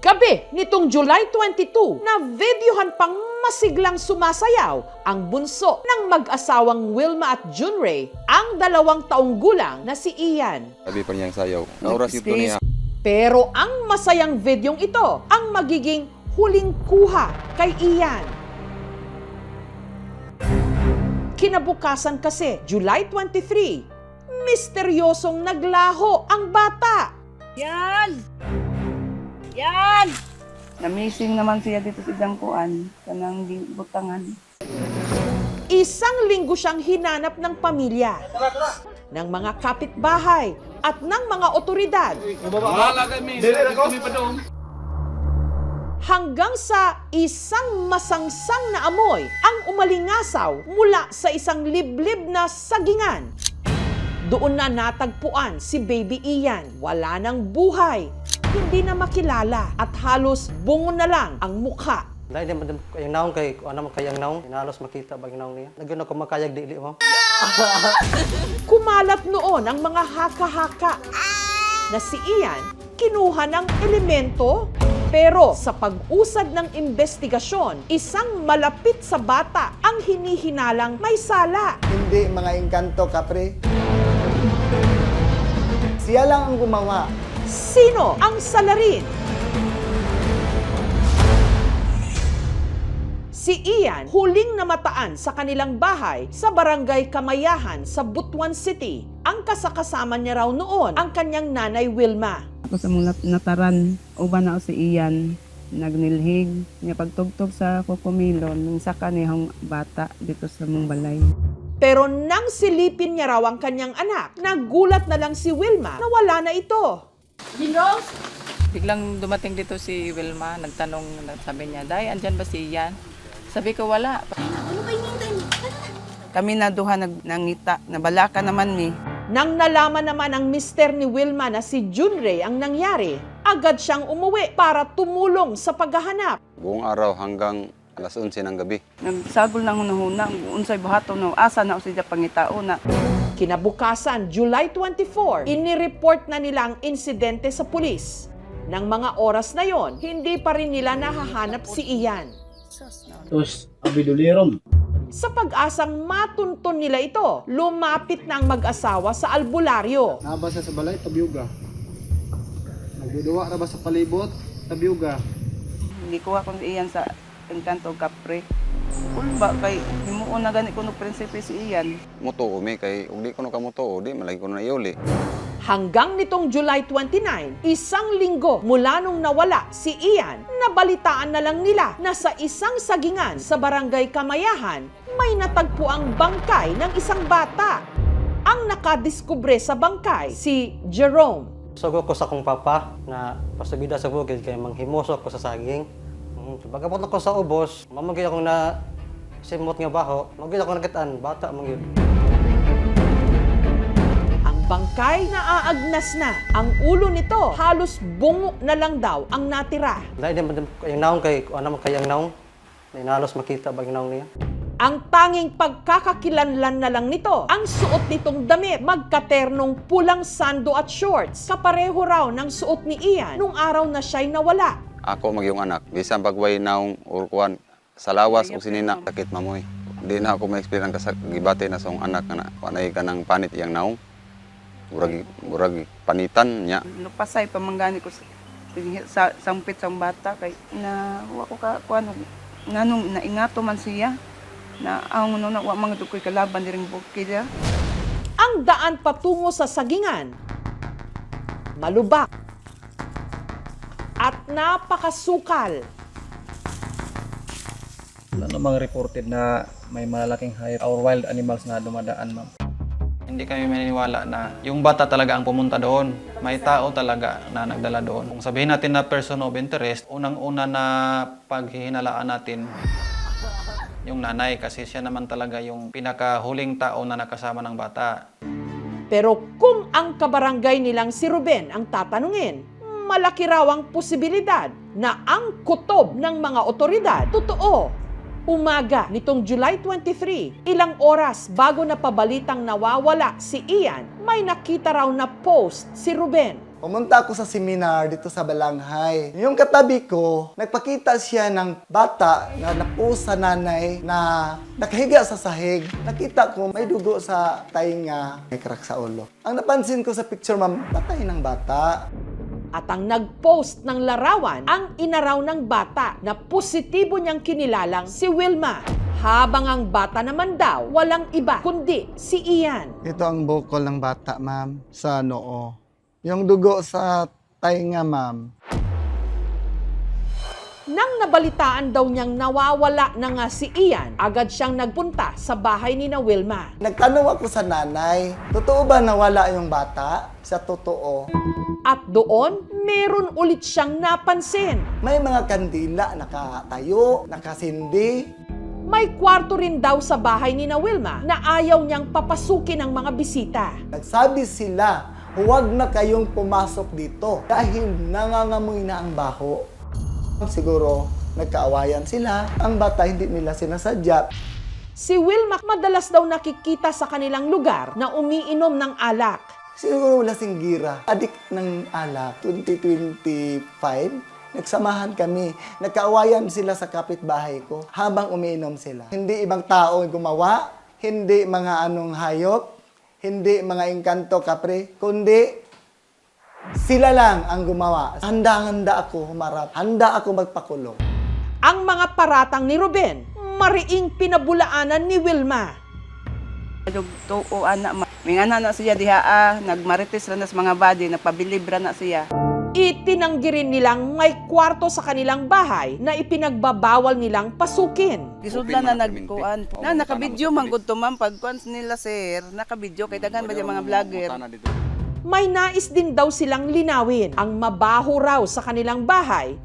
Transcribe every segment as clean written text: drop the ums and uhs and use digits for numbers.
Gabi nitong July 22 na videohan pang masiglang sumasayaw ang bunso ng mag-asawang Wilma at Junray, ang 2 taong gulang na si Ian. Sabi pa niyang sayaw. Nauras ito niya. Pero ang masayang videong ito ang magiging huling kuha kay Ian. Kinabukasan kasi, July 23, misteryosong naglaho ang bata. Yan! Yan! Na-missing naman siya dito sa Dangkuan, kanang butangan. Isang linggo siyang hinanap ng pamilya, ng mga kapitbahay at ng mga otoridad. Hanggang sa isang masangsang na amoy ang umalingasaw mula sa isang liblib na sagingan. Doon na natagpuan si Baby Ian. Wala nang buhay, hindi na makilala at halos bungo na lang ang mukha. Dahil naman kayang naong kay ano man kayang naong, hinalos makita ba yung naong niya. Nagyan ako makayag dili mo. Kumalat noon ang mga haka-haka na si Ian kinuha ng elemento. Pero sa pag-usad ng investigasyon, isang malapit sa bata ang hinihinalang may sala. Hindi mga engkanto, kapre. Siya lang ang gumawa. Sino ang salarin? Si Ian, huling namataan sa kanilang bahay sa Barangay Kamayahan sa Butuan City. Ang kasakasama niya raw noon ang kanyang nanay Wilma. Ako sa mula nataran, uban na ako si Ian, nagnilhig, niya pagtugtog sa kukumilon, nung saka niyang bata dito sa mong balay. Pero nang silipin niya raw ang kanyang anak, nagulat na lang si Wilma na wala na ito. Biglang dumating dito si Wilma, nagtanong, sabi niya, Day, andyan ba si Ian? Sabi ko, wala. Kami na duha nangita, nabalaka naman ni. Nang nalaman naman ang mister ni Wilma na si Junray ang nangyari, agad siyang umuwi para tumulong sa paghahanap. Buong araw hanggang alas 11 ng gabi. Nagsagol na hunahuna, unsay buhaton na asa na siya pangitao na. Kinabukasan, July 24, inireport na nila ang insidente sa pulis. Nang mga oras na yon, hindi pa rin nila nahahanap si Ian. Tos abidulirom. Sa pag-asang matuntun nila ito, lumapit na ang mag-asawa sa albularyo. Nabasa sa balay, tabiyuga. Nagduduwa ra ba sa palibot, tabiyuga. Hindi ko akong Ian sa engkanto kapre. Ulba kay himuon na gani kuno prinsipe si Ian. Muto umi kay ug di ko no kamuto di malagi ko na iuli. Hanggang nitong July 29, isang linggo mula nung nawala si Ian, nabalitaan na lang nila na sa isang sagingan sa Barangay Kamayahan, may natagpuang bangkay ng isang bata. Ang nakadiskubre sa bangkay, si Jerome. Sugo ko sa akong papa na pasabida sa bukid kay manghimusok ko sa saging. Pagkapot ako sa ubos, mamagay ako na simot nga baho, magay ako nakitaan, bata mangyud. Bangkay na aagnas na. Ang ulo nito, halos bungo na lang daw ang natira. Dahil naman kayang naong kay ano man kayang naong, hinalos makita ba yung naong niya. Ang tanging pagkakakilanlan na lang nito, ang suot nitong damit, magkaternong pulang sando at shorts. Kapareho raw ng suot ni Ian nung araw na siya'y nawala. Ako magyong anak, bisan pagway naong urkuan sa lawas o sinina sakit mamoy. Di na ako ma-experience gibate na sa anak na panay ka ng panit iyang naong. Murag panitan niya. Lupasay pamanggani ko sa sampit sa bata kay na wa ko ka kuano nganong naingato man siya na ang no na wa mga dukoy kalaban diring bukid. Ang daan patungo sa sagingan, malubak at napakasukal. Ano mga reported na may malaking high or wild animals na dumadaan, ma'am? Hindi kami maniniwala na yung bata talaga ang pumunta doon. May tao talaga na nagdala doon. Kung sabihin natin na person of interest, unang-una na paghihinalaan natin yung nanay kasi siya naman talaga yung pinakahuling tao na nakasama ng bata. Pero kung ang kabarangay nilang si Ruben ang tatanungin, malaki raw ang posibilidad na ang kutob ng mga otoridad totoo. Umaga nitong July 23, ilang oras bago napabalitang nawawala si Ian, may nakita raw na post si Ruben. Pumunta ako sa seminar dito sa Balanghay. Yung katabi ko, nagpakita siya ng bata na napuos sa nanay na nakahiga sa sahig. Nakita ko may dugo sa tainga, may crack sa ulo. Ang napansin ko sa picture, ma'am, patay ng bata. At ang nag-post ng larawan, ang inaraw ng bata na positibo niyang kinilalang si Wilma. Habang ang bata naman daw, walang iba kundi si Ian. Ito ang bukol ng bata, ma'am, sa noo. Yung dugo sa tainga, ma'am. Nang nabalitaan daw niyang nawawala na nga si Ian, agad siyang nagpunta sa bahay ni na Wilma. Nagtanong ako sa nanay, totoo ba nawala yung bata? Sa totoo. At doon, meron ulit siyang napansin. May mga kandila, nakatayo, nakasindi. May kwarto rin daw sa bahay ni na Wilma na ayaw niyang papasukin ng mga bisita. Nagsabi sila, huwag na kayong pumasok dito dahil nangangamoy na ang baho. Siguro, nagkaawayan sila. Ang bata hindi nila sinasadya. Si Wilma madalas daw nakikita sa kanilang lugar na umiinom ng alak. Siguro lasing gira. Adik ng alak. 2025, nagsamahan kami. Nagkaawayan sila sa kapitbahay ko habang umiinom sila. Hindi ibang tao gumawa, hindi mga anong hayop, hindi mga engkanto kapre, kundi sila lang ang gumawa. Handa-handa ako humarap. Handa ako magpakulong. Ang mga paratang ni Ruben, mariing pinabulaanan ni Wilma. Tuo anak, mingana na siya diha, nagmarites ra na sa mga body, nagpabilib ra na siya. Itinanggi rin nilang may kwarto sa kanilang bahay na ipinagbabawal nilang pasukin. Gisudlan na nagkuan. Na nakabidyo man gud to ma'am pagkuan nila sir, nakabidyo kay daghan ba yung mga vlogger. May nais din daw silang linawin. Ang mabaho raw sa kanilang bahay,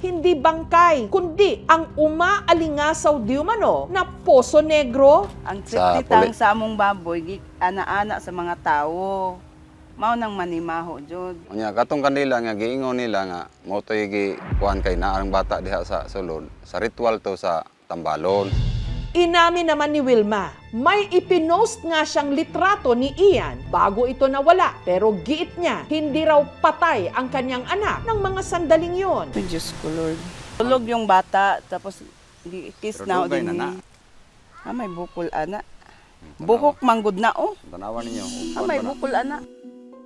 hindi bangkay, kundi ang umaalingasaw di umano na poso negro. Ang Sa siptitang sa among baboy ana-ana sa mga tawo. Mao nang manimaho jud. Unya katong kanila nga giingon nila nga mo to kuan kay naa ang bata diha sa sulod. Sa ritual to sa tambalon. Inamin naman ni Wilma, may ipinost nga siyang litrato ni Ian bago ito nawala. Pero giit niya, hindi raw patay ang kanyang anak ng mga sandaling yon. Ay, Diyos ko, Lord. Tulog yung bata, tapos kiss na dugay din. na na. May bukol, ana. Buhok manggod na, oh. Tanawan ninyo. May bukol, ana.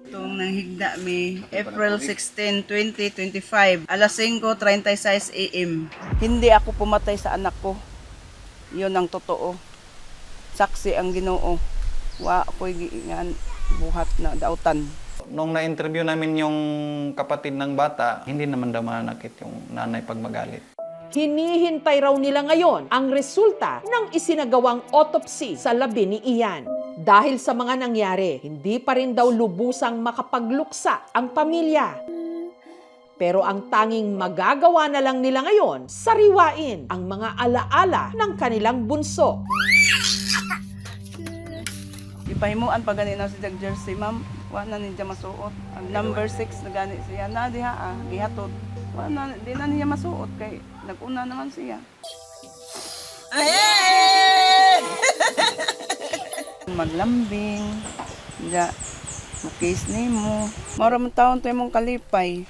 Itong nanghigda mi, April 16, 2025, alas 5:36 AM. Hindi ako pumatay sa anak ko. Yun ang totoo. Saksi ang Ginoo. Wa ako'y buhat na dautan. Nung na-interview namin yung kapatid ng bata, hindi naman daw manakit yung nanay pag magalit. Hinihintay raw nila ngayon ang resulta ng isinagawang autopsy sa labi ni Ian. Dahil sa mga nangyari, hindi pa rin daw lubusang makapagluksa ang pamilya. Pero ang tanging magagawa na lang nila ngayon, sariwain ang mga alaala ng kanilang bunso. Ipahimuan pa gani na si Jack Jersey, ma'am. Wa na niya masuot. Ang number 6 na gani siya. Na diha, gihatod. Wa na, di na niya masuot kay nag-una naman siya. Maglambing. Diya, mukis ni mo. Maraming taon tayo mong kalipay.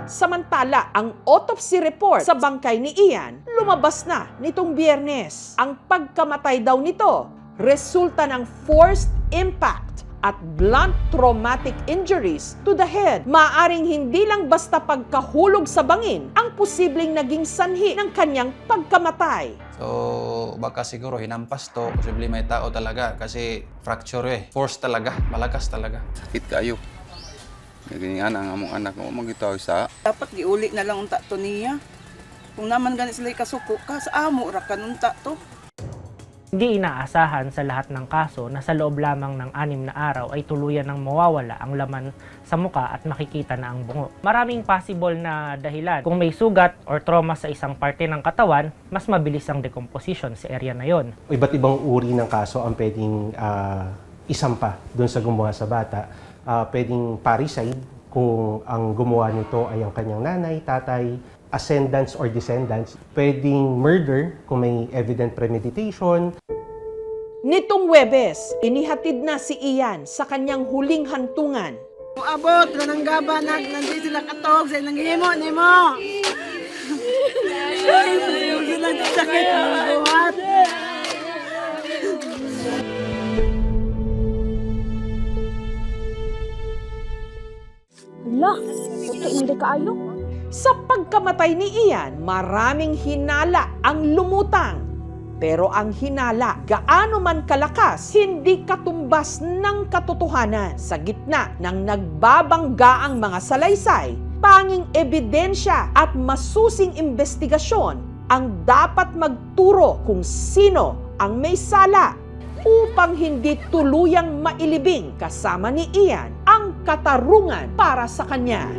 Samantala, ang autopsy report sa bangkay ni Ian lumabas na nitong Biyernes. Ang pagkamatay daw nito, resulta ng forced impact at blunt traumatic injuries to the head. Maaring hindi lang basta pagkahulog sa bangin ang posibleng naging sanhi ng kanyang pagkamatay. So, baka siguro hinampas to. Posible may tao talaga kasi fracture Force talaga. Malakas talaga. Sakit kayo. Ganyan ang among anak mo magitaw sa Dapat giuli na lang unta to niya. Kung naman ganit sila kasuko ka, sa amo ra kanunta to. Hindi inaasahan sa lahat ng kaso na sa loob lamang ng 6 na araw ay tuluyan ng mawawala ang laman sa muka at makikita na ang bungo. Maraming possible na dahilan. Kung may sugat or trauma sa isang parte ng katawan, mas mabilis ang decomposition sa area na yon. Iba't ibang uri ng kaso ang pwedeng isampa doon sa gumawa sa bata. Pwedeng parricide kung ang gumawa nito ay ang kanyang nanay, tatay, ascendants or descendants. Pwedeng murder kung may evident premeditation. Nitong Huwebes, inihatid na si Ian sa kanyang huling hantungan. Abot ka ng gaba nandito sila katog sa nanghimo nimo. Yung silang sakit ng buhat. Hala, hindi kaayo. Sa pagkamatay ni Ian, maraming hinala ang lumutang. Pero ang hinala, gaano man kalakas, hindi katumbas ng katotohanan. Sa gitna ng nagbabanggaang mga salaysay, tanging ebidensya at masusing investigasyon ang dapat magturo kung sino ang may sala upang hindi tuluyang mailibing kasama ni Ian ang katarungan para sa kanya.